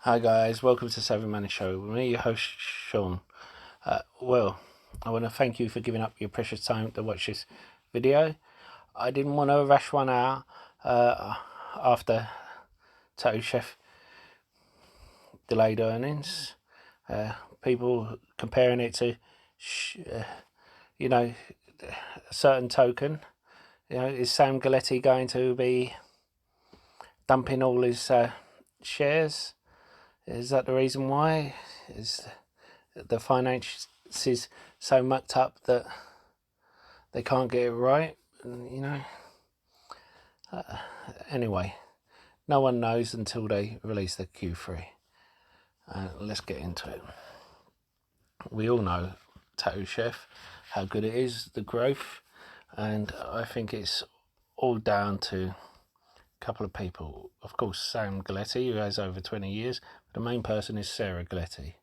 Hi guys, welcome to SavvyMoneyShow. With me, your host Sean. Well, I want to thank you for giving up your precious time to watch this video. I didn't want to rush one out after Tattoo Chef delayed earnings. People comparing it to, a certain token. Is Sam Galletti going to be dumping all his shares? Is that the reason why? Is the finances so mucked up that they can't get it right? Anyway, no one knows until they release the Q3. Let's get into it. We all know Tattoo Chef, how good it is, the growth, and I think it's all down to a couple of people. Of course, Sam Galletti, who has over 20 years, but the main person is Sarah Galletti.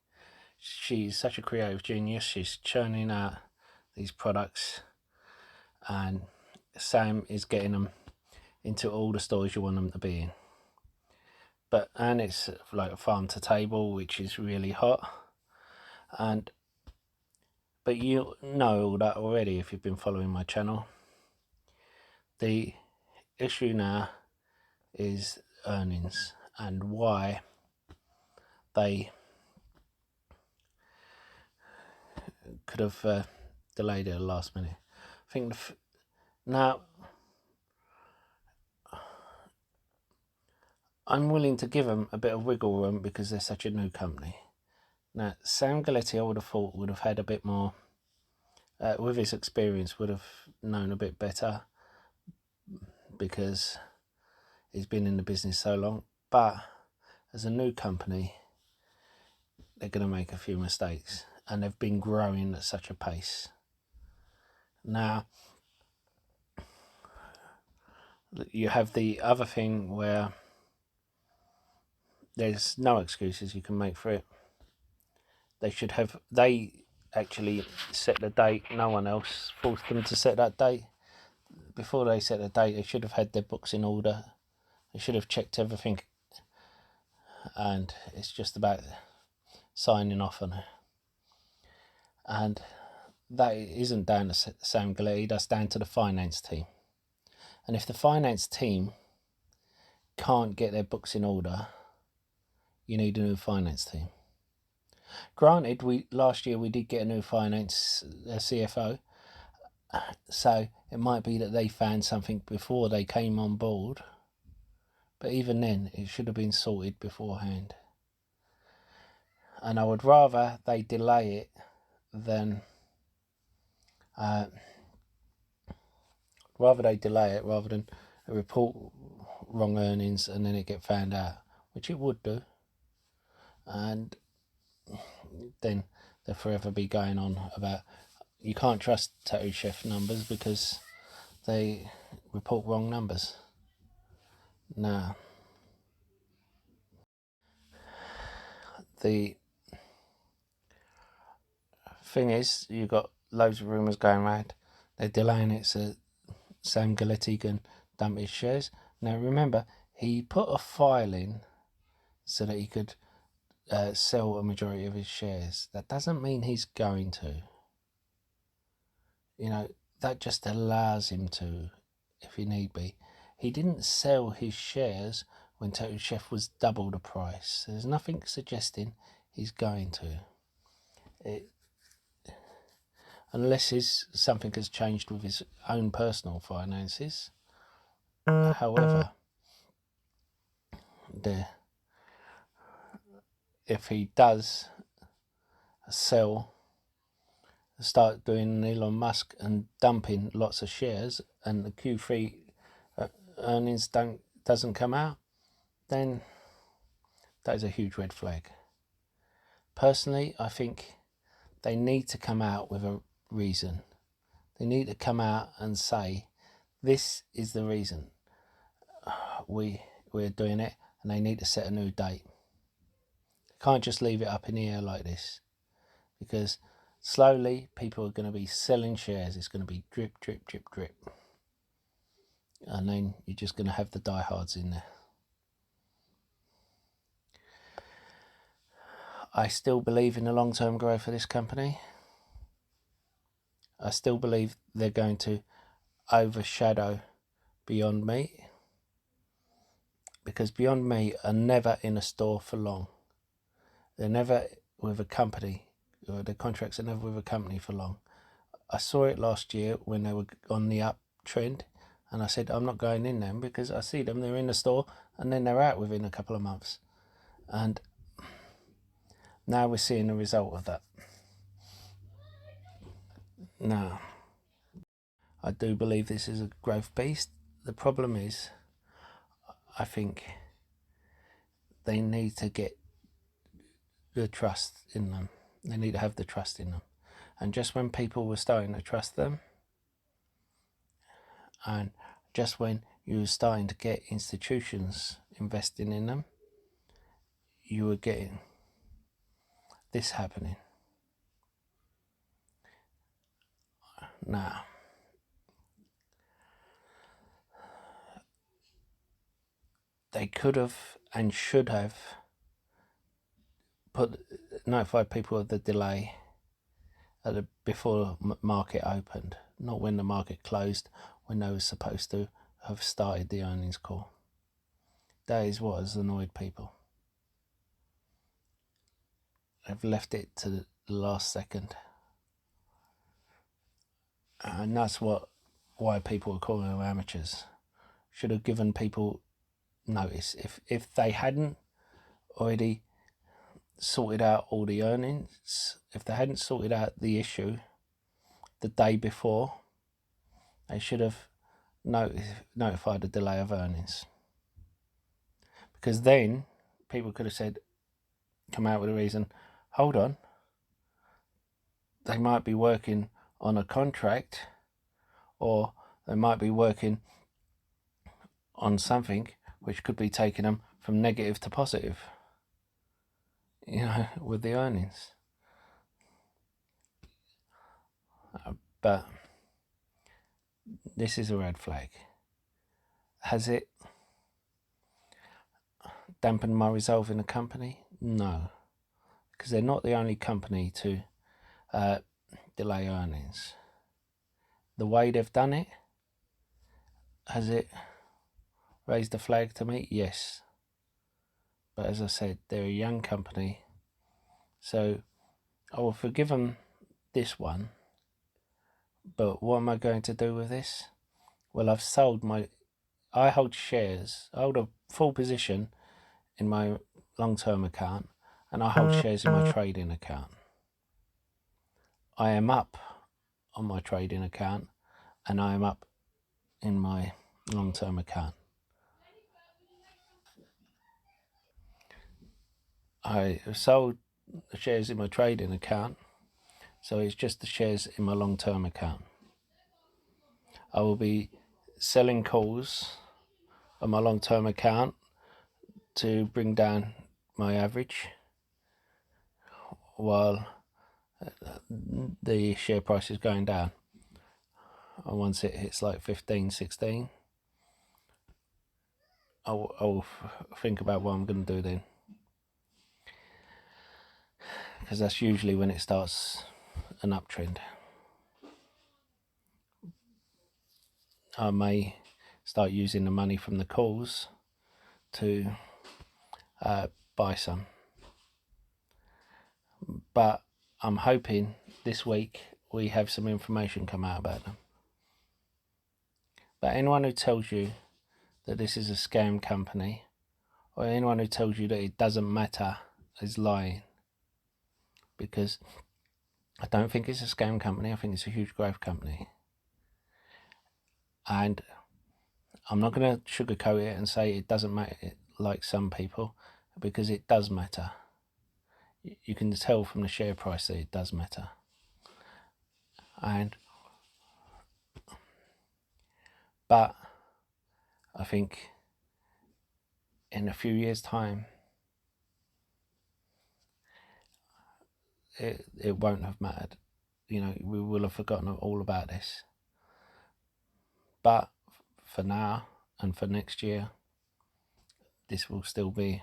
She's such a creative genius. She's churning out these products, and Sam is getting them into all the stores you want them to be in. And it's like a farm to table, which is really hot. But you know all that already if you've been following my channel. The issue now is earnings and why they could have delayed it at the last minute. I think now I'm willing to give them a bit of wiggle room because they're such a new company. Now, Sam Galletti, I would have thought, would have had a bit more, with his experience, would have known a bit better because he's been in the business so long. But as a new company, they're going to make a few mistakes, and they've been growing at such a pace. Now, you have the other thing where there's no excuses you can make for it. They actually set the date. No one else forced them to set that date. Before they set the date, they should have had their books in order. They should have checked everything, and it's just about signing off on it. And that isn't down to Sam Galletti, that's down to the finance team. And if the finance team can't get their books in order, you need a new finance team. Granted, last year we did get a new finance CFO, so it might be that they found something before they came on board, but even then it should have been sorted beforehand. And I would rather they delay it than rather than report wrong earnings and then it get found out, which it would do, and then they'll forever be going on about you can't trust Tattoo Chef numbers because they report wrong numbers. Now, the thing is, you've got loads of rumours going around. They're delaying it so Sam Galletti can dump his shares. Now remember, he put a file in so that he could sell a majority of his shares. That doesn't mean he's going to. That just allows him to, if he need be. He didn't sell his shares when Tattoo Chef was double the price. There's nothing suggesting he's going to. Unless something has changed with his own personal finances. However, if he does start doing Elon Musk and dumping lots of shares, and the Q3 earnings doesn't come out, then that is a huge red flag. Personally, I think they need to come out with a reason. They need to come out and say, this is the reason we're doing it, and they need to set a new date. They can't just leave it up in the air like this, because slowly people are going to be selling shares. It's going to be drip, drip, drip, drip. And then you're just going to have the diehards in there. I still believe in the long-term growth of this company. I still believe they're going to overshadow Beyond Meat, because Beyond Meat are never in a store for long. They're never with a company, or their contracts are never with a company for long. I saw it last year when they were on the uptrend, and I said, I'm not going in them because I see them, they're in the store and then they're out within a couple of months. And now we're seeing the result of that. Now, I do believe this is a growth beast. The problem is, I think they need to get the trust in them. They need to have the trust in them. And just when people were starting to trust them, and just when you were starting to get institutions investing in them, you were getting this happening. Now, they could have and should have notified people of the delay before market opened, not when the market closed, when they were supposed to have started the earnings call. That is what has annoyed people. They've left it to the last second, and that's why people are calling them amateurs. Should have given people notice. If they hadn't already sorted out all the earnings, if they hadn't sorted out the issue the day before, they should have notified the delay of earnings, because then people could have said, come out with a reason, hold on, they might be working on a contract, or they might be working on something which could be taking them from negative to positive, with the earnings. But this is a red flag. Has it dampened my resolve in the company? No, because they're not the only company to delay earnings. The way they've done it, has it raised a flag to me? Yes. But as I said, they're a young company, so I will forgive them this one. But what am I going to do with this? Well, I hold shares. I hold a full position in my long-term account, and I hold shares in my trading account. I am up on my trading account, and I am up in my long-term account. I sold the shares in my trading account, so it's just the shares in my long-term account. I will be selling calls on my long-term account to bring down my average, while the share price is going down. And once it hits like 15, 16, I'll think about what I'm going to do then, because that's usually when it starts an uptrend. I may start using the money from the calls to buy some, but I'm hoping this week we have some information come out about them. But anyone who tells you that this is a scam company, or anyone who tells you that it doesn't matter, is lying, because I don't think it's a scam company. I think it's a huge growth company. And I'm not going to sugarcoat it and say it doesn't matter like some people, because it does matter. You can tell from the share price that it does matter. But I think in a few years' time, it won't have mattered. We will have forgotten all about this. But for now and for next year, this will still be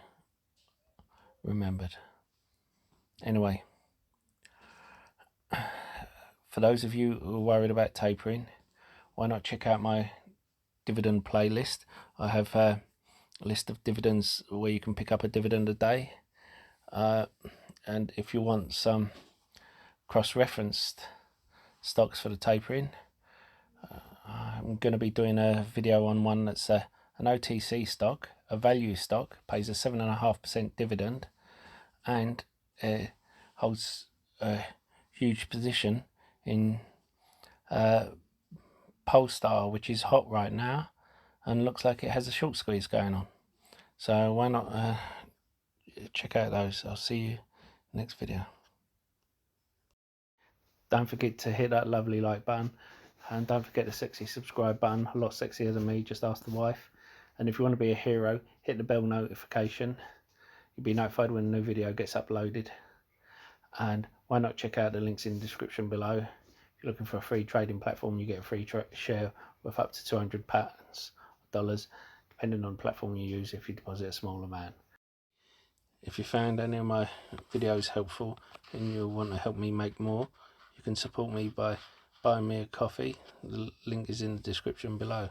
remembered. Anyway, for those of you who are worried about tapering, why not check out my dividend playlist? I have a list of dividends where you can pick up a dividend a day, and if you want some cross-referenced stocks for the tapering, I'm going to be doing a video on one that's an OTC stock, a value stock, pays a 7.5% dividend, and holds a huge position in Polestar, which is hot right now and looks like it has a short squeeze going on. So why not check out those. I'll see you next video. Don't forget to hit that lovely like button, and don't forget the sexy subscribe button. A lot sexier than me, just ask the wife. And if you want to be a hero, hit the bell notification. You'll be notified when a new video gets uploaded. And why not check out the links in the description below. If you're looking for a free trading platform, you get a free share worth up to £200, depending on the platform you use if you deposit a small amount. If you found any of my videos helpful and you want to help me make more, you can support me by buying me a coffee. The link is in the description below.